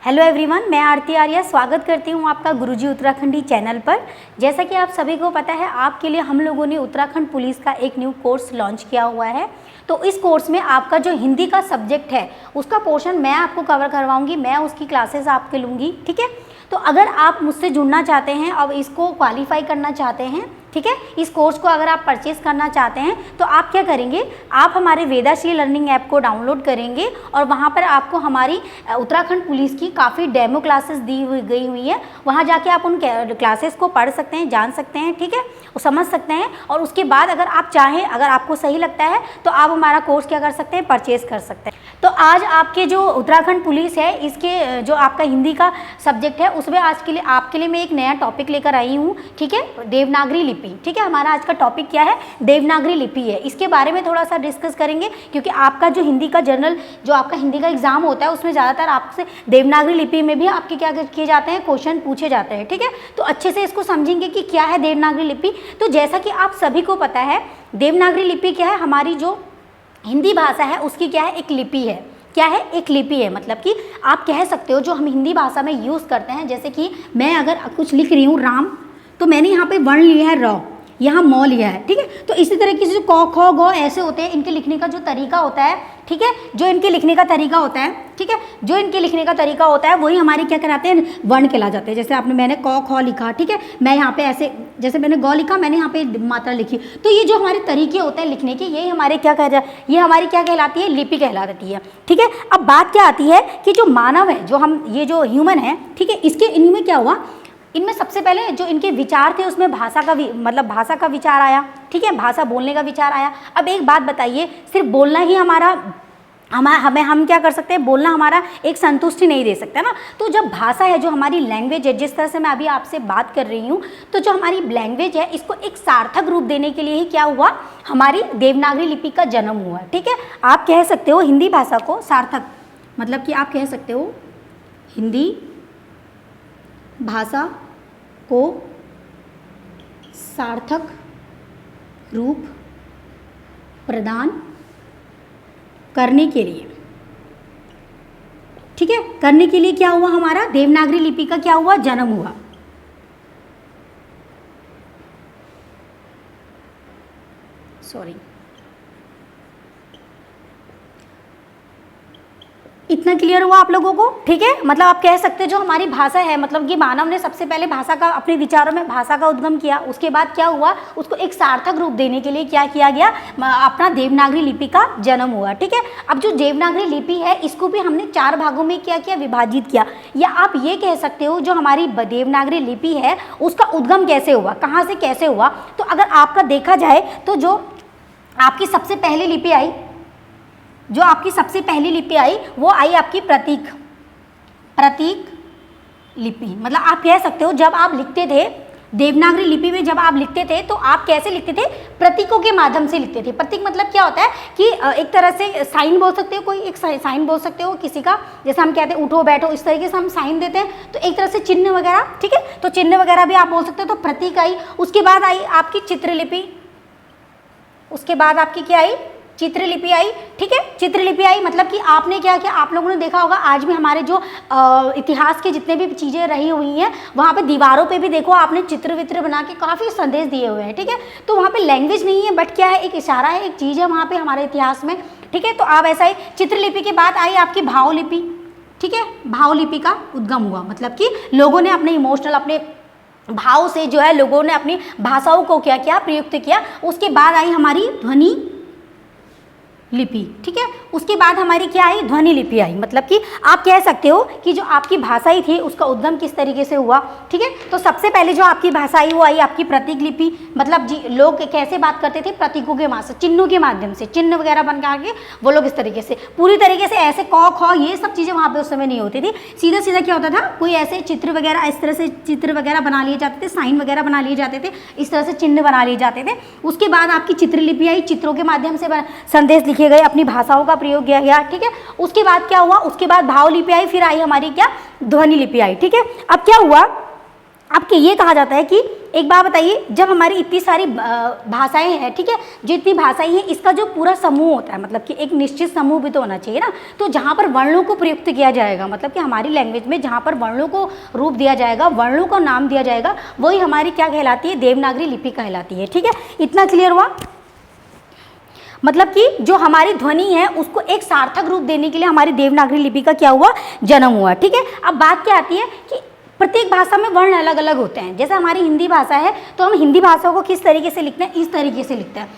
Hello everyone, मैं आरती आर्या स्वागत करती हूँ आपका गुरुजी उत्तराखंडी चैनल पर। जैसा कि आप सभी को पता है, आपके लिए हम लोगों ने उत्तराखंड पुलिस का एक न्यू कोर्स लॉन्च किया हुआ है। तो इस कोर्स में आपका जो हिंदी का सब्जेक्ट है उसका पोर्शन मैं आपको कवर करवाऊंगी, मैं उसकी क्लासेस आपके लूँगी। ठीक है, तो अगर आप मुझसे जुड़ना चाहते हैं और इसको क्वालिफाई करना चाहते हैं, ठीक है, इस कोर्स को अगर आप परचेज करना चाहते हैं तो आप क्या करेंगे, आप हमारे वेदाश्री लर्निंग ऐप को डाउनलोड करेंगे और वहाँ पर आपको हमारी उत्तराखंड पुलिस की काफ़ी डेमो क्लासेस दी गई हुई है। वहाँ जाके आप उन क्लासेस को पढ़ सकते हैं, जान सकते हैं, ठीक है, वो समझ सकते हैं। और उसके बाद अगर आप चाहें, अगर आपको सही लगता है तो आप हमारा कोर्स क्या कर सकते हैं, परचेज कर सकते हैं। तो आज आपके जो उत्तराखंड पुलिस है, इसके जो आपका हिंदी का सब्जेक्ट है उसमें आज के लिए आपके लिए मैं एक नया टॉपिक लेकर आई हूँ। ठीक है, देवनागरी लिपि। ठीक है, हमारा आज का टॉपिक क्या है, देवनागरी लिपि है। इसके बारे में थोड़ा सा डिस्कस करेंगे क्योंकि आपका जो हिंदी का जनरल जो आपका हिंदी का एग्जाम होता है उसमें ज़्यादातर आपसे देवनागरी लिपि में भी आपके क्या किए जाते हैं, क्वेश्चन पूछे जाते हैं। ठीक है, तो अच्छे से इसको समझेंगे कि क्या है देवनागरी लिपि। तो जैसा कि आप सभी को पता है, देवनागरी लिपि क्या है, हमारी जो हिंदी भाषा है उसकी क्या है, एक लिपि है। क्या है, एक लिपि है। मतलब कि आप कह सकते हो जो हम हिंदी भाषा में यूज़ करते हैं, जैसे कि मैं अगर कुछ लिख रही हूँ राम, तो मैंने यहाँ पे वर्ण लिया है र, यहाँ म लिया है। ठीक है, तो इसी तरीके से जो क ख ग ऐसे होते हैं, इनके लिखने का जो तरीका होता है, ठीक है, जो इनके लिखने का तरीका होता है, ठीक है, जो इनके लिखने का तरीका होता है वही हमारे क्या कहलाते हैं, वर्ण कहला जाते हैं। जैसे मैंने क ख लिखा, ठीक है, मैं यहाँ पे ऐसे, जैसे मैंने ग लिखा, मैंने यहाँ पे मात्रा लिखी। तो ये जो हमारे तरीके होते हैं लिखने के, ये हमारे क्या कह जाए, ये हमारी क्या कहलाती है, लिपि कहलाती है। ठीक है, अब बात क्या आती है कि जो मानव है, जो हम ये जो ह्यूमन है, ठीक है, इसके इनमें क्या हुआ, इनमें सबसे पहले जो इनके विचार थे उसमें भाषा का मतलब भाषा का विचार आया। ठीक है, भाषा बोलने का विचार आया। अब एक बात बताइए, सिर्फ बोलना ही हम क्या कर सकते हैं, बोलना हमारा एक संतुष्टि नहीं दे सकता ना। तो जब भाषा है, जो हमारी लैंग्वेज है, जिस तरह से मैं अभी आपसे बात कर रही हूँ, तो जो हमारी लैंग्वेज है इसको एक सार्थक रूप देने के लिए ही क्या हुआ, हमारी देवनागरी लिपि का जन्म हुआ। ठीक है, आप कह सकते हो हिंदी भाषा को सार्थक, मतलब कि आप कह सकते हो हिंदी भाषा को सार्थक रूप प्रदान करने के लिए, ठीक है, करने के लिए क्या हुआ, हमारा देवनागरी लिपि का क्या हुआ, जन्म हुआ। सॉरी, इतना क्लियर हुआ आप लोगों को। ठीक है, मतलब आप कह सकते हैं जो हमारी भाषा है, मतलब कि मानव ने सबसे पहले भाषा का, अपने विचारों में भाषा का उद्गम किया। उसके बाद क्या हुआ, उसको एक सार्थक रूप देने के लिए क्या किया गया, अपना देवनागरी लिपि का जन्म हुआ। ठीक है, अब जो देवनागरी लिपि है इसको भी हमने 4 भागों में क्या किया, विभाजित किया। या आप ये कह सकते हो जो हमारी देवनागरी लिपि है उसका उद्गम कैसे हुआ, कहाँ से कैसे हुआ। तो अगर आपका देखा जाए तो जो आपकी सबसे पहली लिपि आई, जो आपकी सबसे पहली लिपि आई वो आई आपकी प्रतीक लिपि। मतलब आप कह सकते हो जब आप लिखते थे देवनागरी लिपि में, जब आप लिखते थे तो आप कैसे लिखते थे, प्रतीकों के माध्यम से लिखते थे। प्रतीक मतलब क्या होता है कि एक तरह से साइन बोल सकते हो, कोई एक साइन बोल सकते हो किसी का, जैसे हम कहते हैं उठो बैठो, इस तरीके से हम साइन देते हैं। तो एक तरह से चिन्ह वगैरह, ठीक है, तो चिन्ह वगैरह भी आप बोल सकते हो। तो प्रतीक आई, उसके बाद आई आपकी चित्रलिपि, उसके बाद आपकी क्या आई, चित्रलिपि आई। ठीक है, चित्रलिपि आई, मतलब कि आपने क्या किया, आप लोगों ने देखा होगा आज भी हमारे जो इतिहास के जितने भी चीज़ें रही हुई हैं वहाँ पे दीवारों पे भी देखो आपने चित्र वित्र बना के काफ़ी संदेश दिए हुए हैं। ठीक है, तो वहाँ पे लैंग्वेज नहीं है बट क्या है, एक इशारा है, एक चीज़ है वहाँ पे हमारे इतिहास में। ठीक है, तो आप ऐसा ही चित्रलिपि के बाद आई आपकी भावलिपि। ठीक है, भावलिपि का उद्गम हुआ, मतलब कि लोगों ने अपने इमोशनल, अपने भाव से जो है लोगों ने अपनी भाषाओं को क्या किया, प्रयुक्त किया। उसके बाद आई हमारी ध्वनि लिपि। ठीक है, उसके बाद हमारी क्या आई, ध्वनि लिपि आई। मतलब कि आप कह सकते हो कि जो आपकी भाषा ही थी उसका उद्गम किस तरीके से हुआ। ठीक है, तो सबसे पहले जो आपकी भाषा आई वो आई आपकी प्रतीक लिपि। मतलब जी लोग कैसे बात करते थे, प्रतीकों के माध्यम से, चिन्हों के माध्यम से, चिन्ह वगैरह बन के वो लोग इस तरीके से, पूरी तरीके से ऐसे क ख ये सब चीज़ें वहाँ पे उस समय नहीं होती थी। सीधा सीधा क्या होता था, कोई ऐसे चित्र वगैरह, इस तरह से चित्र वगैरह बना लिए जाते थे, साइन वगैरह बना लिए जाते थे, इस तरह से चिन्ह बना लिए जाते थे। उसके बाद आपकी चित्रलिपि आई, चित्रों के माध्यम से संदेश लिखे गए, अपनी भाषाओं का प्रयोग किया गया। ठीक है, उसके बाद क्या हुआ, उसके बाद भाव लिपि आई, फिर आई हमारी क्या, ध्वनि लिपि आई। ठीक है, अब क्या हुआ, आपके ये कहा जाता है कि एक बात बताइए, जब हमारी इतनी सारी भाषाएं हैं, ठीक है, जो इतनी भाषाएं हैं, इसका जो पूरा समूह होता है, मतलब कि एक निश्चित समूह भी तो होना चाहिए ना। तो जहाँ पर वर्णों को प्रयुक्त किया जाएगा, मतलब कि हमारी लैंग्वेज में जहाँ पर वर्णों को रूप दिया जाएगा, वर्णों का नाम दिया जाएगा, वही हमारी क्या कहलाती है, देवनागरी लिपि कहलाती है। ठीक है, इतना क्लियर हुआ। मतलब कि जो हमारी ध्वनि है उसको एक सार्थक रूप देने के लिए हमारी देवनागरी लिपि का क्या हुआ, जन्म हुआ। ठीक है, अब बात क्या आती है कि प्रत्येक भाषा में वर्ण अलग अलग होते हैं। जैसे हमारी हिंदी भाषा है तो हम हिंदी भाषा को किस तरीके से लिखते हैं, इस तरीके से लिखते हैं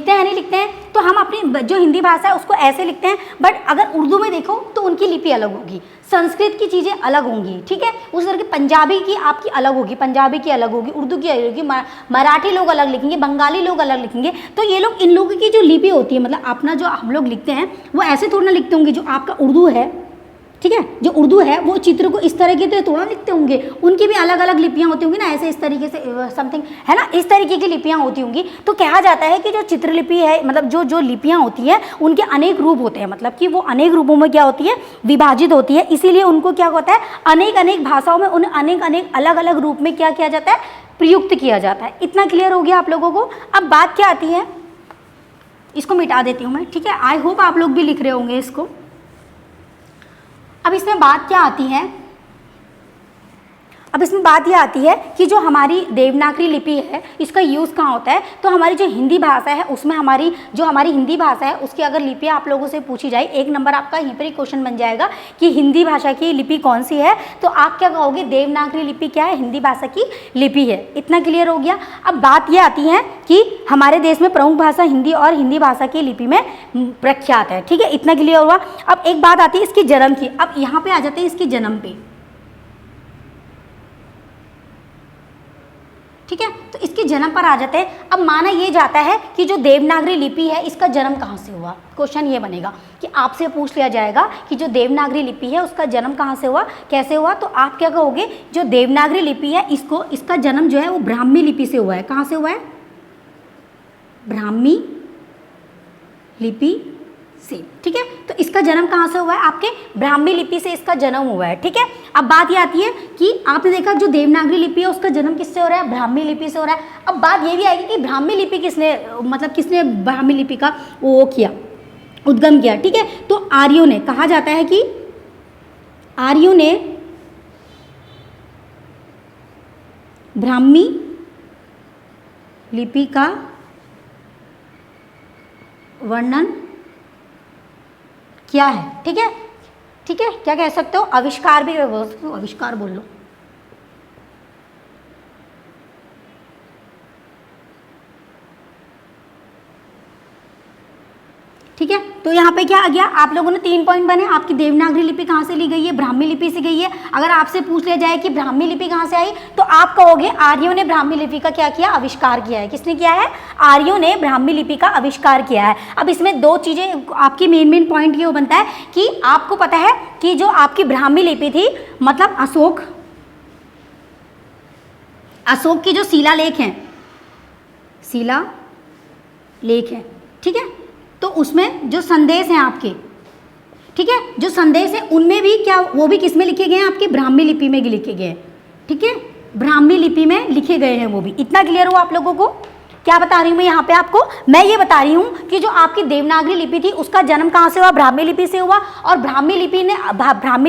या नहीं लिखते हैं। तो हम अपनी जो हिंदी भाषा है उसको ऐसे लिखते हैं, बट अगर उर्दू में देखो तो उनकी लिपि अलग होगी, संस्कृत की चीज़ें अलग होंगी। ठीक है, उस तरह की पंजाबी की आपकी अलग होगी, पंजाबी की अलग होगी, उर्दू की अलग होगी, मराठी लोग अलग लिखेंगे, बंगाली लोग अलग लिखेंगे। तो ये लोग, इन लोगों की जो लिपि होती है, मतलब अपना जो हम लोग लिखते हैं वो ऐसे थोड़ा ना लिखते होंगे। जो आपका उर्दू है, ठीक है, जो उर्दू है वो चित्र को इस तरीके से थोड़ा लिखते होंगे, उनकी भी अलग अलग लिपियां होती होंगी ना, ऐसे इस तरीके से समथिंग है ना, इस तरीके की लिपियां होती होंगी। तो कहा जाता है कि जो चित्रलिपि है, मतलब जो लिपियां होती हैं उनके अनेक रूप होते हैं, मतलब कि वो अनेक रूपों में क्या होती है, विभाजित होती है। इसीलिए उनको क्या होता है, अनेक अनेक भाषाओं में उन अनेक अनेक अलग अलग रूप में क्या किया जाता है, प्रयुक्त किया जाता है। इतना क्लियर हो गया आप लोगों को। अब बात क्या आती है, इसको मिटा देती हूँ मैं। ठीक है, आई होप आप लोग भी लिख रहे होंगे इसको। अब इसमें बात क्या आती है, अब इसमें बात यह आती है कि जो हमारी देवनागरी लिपि है इसका यूज़ कहाँ होता है। तो हमारी जो हिंदी भाषा है उसमें हमारी हिंदी भाषा है उसकी अगर लिपि आप लोगों से पूछी जाए, एक नंबर आपका यहीं पर ही क्वेश्चन बन जाएगा कि हिंदी भाषा की लिपि कौन सी है, तो आप क्या कहोगे, देवनागरी लिपि क्या है, हिंदी भाषा की लिपि है। इतना क्लियर हो गया। अब बात यह आती है कि हमारे देश में प्रमुख भाषा हिंदी और हिंदी भाषा की लिपि में प्रख्यात है। ठीक है, इतना क्लियर हुआ। अब एक बात आती है इसकी जन्म की। अब यहाँ पे आ जाते हैं इसके जन्म पे। ठीक है, तो इसके जन्म पर आ जाते हैं। अब माना ये जाता है कि जो देवनागरी लिपि है इसका जन्म कहाँ से हुआ। क्वेश्चन ये बनेगा कि आपसे पूछ लिया जाएगा कि जो देवनागरी लिपि है उसका जन्म कहाँ से हुआ, कैसे हुआ। तो आप क्या कहोगे, जो देवनागरी लिपि है इसका जन्म जो है वो ब्राह्मी लिपि से हुआ है। कहाँ से हुआ है, ब्राह्मी लिपि से। ठीक है, तो इसका जन्म कहाँ से हुआ है, आपके ब्राह्मी लिपि से इसका जन्म हुआ है। ठीक है, अब बात ये आती है कि आपने देखा जो देवनागरी लिपि है उसका जन्म किससे हो रहा है, ब्राह्मी लिपि से हो रहा है। अब बात ये भी आएगी कि ब्राह्मी लिपि किसने ब्राह्मी लिपि का वो किया, उद्गम किया। ठीक है, तो आर्यों ने, कहा जाता है कि आर्यों ने ब्राह्मी लिपि का वर्णन क्या है। ठीक है, ठीक है, क्या कह सकते हो, आविष्कार भी बोल सकते हो, आविष्कार बोल लो। ठीक है, तो यहाँ पे क्या आ गया, आप लोगों ने 3 पॉइंट बने। आपकी देवनागरी लिपि कहाँ से ली गई है, ब्राह्मी लिपि से गई है। अगर आपसे पूछ लिया जाए कि ब्राह्मी लिपि कहाँ से आई, तो आप कहोगे आर्यों ने ब्राह्मी लिपि का क्या किया, आविष्कार किया है। किसने किया है, आर्यों ने ब्राह्मी लिपि का आविष्कार किया है। अब इसमें 2 चीज़ें आपकी मेन पॉइंट ये बनता है कि आपको पता है कि जो आपकी ब्राह्मी लिपि थी, मतलब अशोक की जो शिलालेख हैं, शिलालेख है, ठीक है, तो उसमें जो संदेश हैं आपके, ठीक है, जो संदेश है उनमें भी क्या, वो भी किस में लिखे गए हैं, आपके ब्राह्मी लिपि में लिखे गए हैं। ठीक है, ब्राह्मी लिपि में लिखे गए हैं वो भी। इतना क्लियर हुआ आप लोगों को। क्या बता रही हूँ मैं यहाँ पे आपको, मैं ये बता रही हूँ कि जो आपकी देवनागरी लिपि थी उसका जन्म कहाँ से हुआ, ब्राह्मी लिपि से हुआ। और ब्राह्मी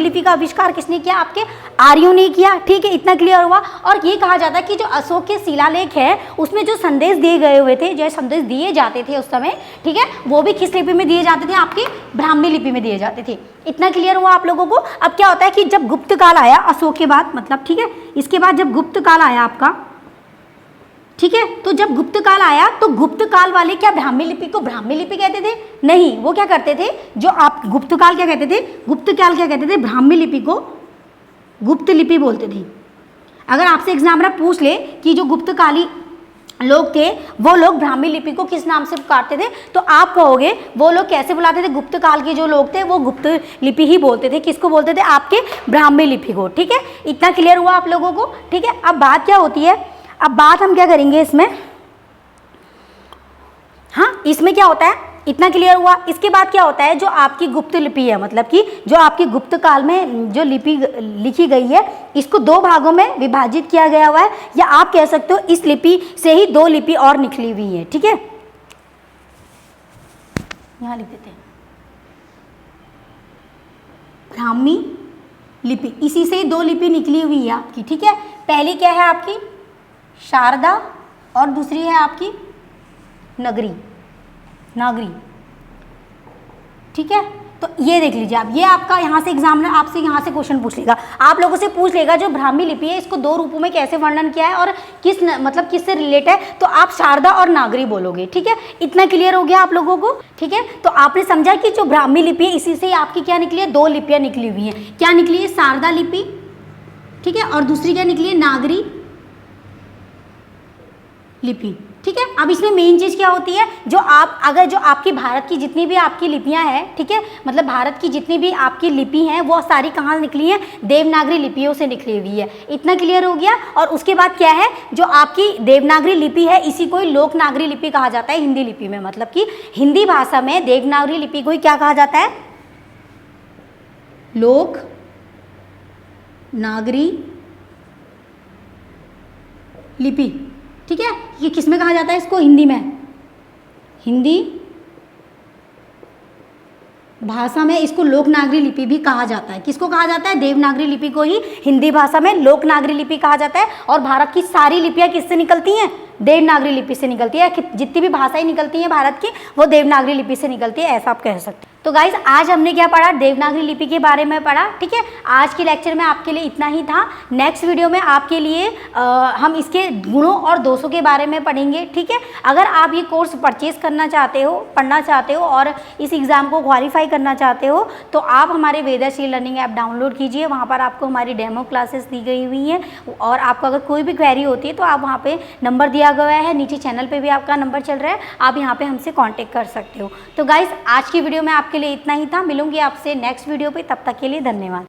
लिपि का आविष्कार किसने किया, आपके आर्यों ने किया। ठीक है, इतना क्लियर हुआ। और ये कहा जाता है कि जो अशोक के शिलालेख है उसमें जो संदेश दिए गए हुए थे, जो संदेश दिए जाते थे उस समय, ठीक है, वो भी किस लिपि में दिए जाते थे, आपकी ब्राह्मी लिपि में दिए जाते थे। इतना क्लियर हुआ आप लोगों को। अब क्या होता है कि जब गुप्त काल आया अशोक के बाद, मतलब ठीक है, इसके बाद जब गुप्त काल आया आपका, ठीक है, तो जब गुप्त काल आया तो गुप्त काल वाले क्या ब्राह्मी लिपि को ब्राह्मी लिपि कहते थे, नहीं, वो क्या करते थे, जो आप गुप्त काल क्या कहते थे, ब्राह्मी लिपि को गुप्त लिपि बोलते थे। अगर आपसे एग्जामिनर पूछ ले कि जो गुप्तकाली लोग थे वो लोग ब्राह्मी लिपि को किस नाम से पुकारते थे, तो आप कहोगे वो लोग कैसे बुलाते थे, गुप्त काल के जो लोग थे वो गुप्त लिपि ही बोलते थे। किसको बोलते थे, आपके ब्राह्मी लिपि को। ठीक है, इतना क्लियर हुआ आप लोगों को। ठीक है, अब बात क्या होती है, अब बात हम क्या करेंगे इसमें, हाँ, इसमें क्या होता है इतना क्लियर हुआ। इसके बाद क्या होता है, जो आपकी गुप्त लिपि है, मतलब कि जो आपकी गुप्त काल में जो लिपि लिखी गई है, इसको दो भागों में विभाजित किया गया हुआ है, या आप कह सकते हो इस लिपि से ही दो लिपि और निकली हुई है। ठीक है, यहां लिख देते हैं ब्राह्मी लिपि, इसी से ही दो लिपि निकली हुई है आपकी। ठीक है, पहली क्या है आपकी शारदा और दूसरी है आपकी नागरी। ठीक है, तो ये देख लीजिए आप, ये आपका यहाँ से एग्जामिनर आपसे यहाँ से क्वेश्चन पूछ लेगा, आप लोगों से पूछ लेगा जो ब्राह्मी लिपि है इसको दो रूपों में कैसे वर्णन किया है और मतलब किससे रिलेट है, तो आप शारदा और नागरी बोलोगे। ठीक है, इतना क्लियर हो गया आप लोगों को। ठीक है, तो आपने समझा कि जो ब्राह्मी लिपि है इसी से आपकी क्या निकली है, दो लिपियां निकली हुई हैं। क्या निकली है, शारदा लिपि, ठीक है, और दूसरी क्या निकली है, नागरी लिपि। ठीक है, अब इसमें मेन चीज क्या होती है, जो आपकी भारत की जितनी भी आपकी लिपियां हैं, ठीक है, मतलब भारत की जितनी भी आपकी लिपि हैं वो सारी कहाँ निकली हैं, देवनागरी लिपियों से निकली हुई है। इतना क्लियर हो गया। और उसके बाद क्या है, जो आपकी देवनागरी लिपि है इसी को ही लोकनागरी लिपि कहा जाता है हिंदी लिपि में, मतलब कि हिंदी भाषा में देवनागरी लिपि को ही क्या कहा जाता है, लोकनागरी लिपि। ठीक है, ये किस में कहा जाता है, इसको हिंदी में, हिंदी भाषा में इसको लोकनागरी लिपि भी कहा जाता है। किसको कहा जाता है, देवनागरी लिपि को ही हिंदी भाषा में लोकनागरी लिपि कहा जाता है। और भारत की सारी लिपियां किससे निकलती हैं, देवनागरी लिपि से निकलती है। जितनी भी भाषाएं निकलती हैं भारत की वो देवनागरी लिपि से निकलती है, ऐसा आप कह सकते हैं। तो गाइज आज हमने क्या पढ़ा, देवनागरी लिपि के बारे में पढ़ा। ठीक है, आज के लेक्चर में आपके लिए इतना ही था। नेक्स्ट वीडियो में आपके लिए हम इसके गुणों और दोषों के बारे में पढ़ेंगे। ठीक है, अगर आप ये कोर्स परचेज करना चाहते हो, पढ़ना चाहते हो और इस एग्ज़ाम को क्वालिफाई करना चाहते हो तो आप हमारे वेदाश्री लर्निंग ऐप डाउनलोड कीजिए। वहाँ पर आपको हमारी डेमो क्लासेस दी गई हुई हैं और आपको अगर कोई भी क्वेरी होती है तो आप वहाँ पे नंबर दिया गया है, नीचे चैनल पे भी आपका नंबर चल रहा है, आप यहाँ पे हमसे कांटेक्ट कर सकते हो। तो गाइज आज की वीडियो में आपके लिए इतना ही था। मिलूंगी आपसे नेक्स्ट वीडियो पे, तब तक के लिए धन्यवाद।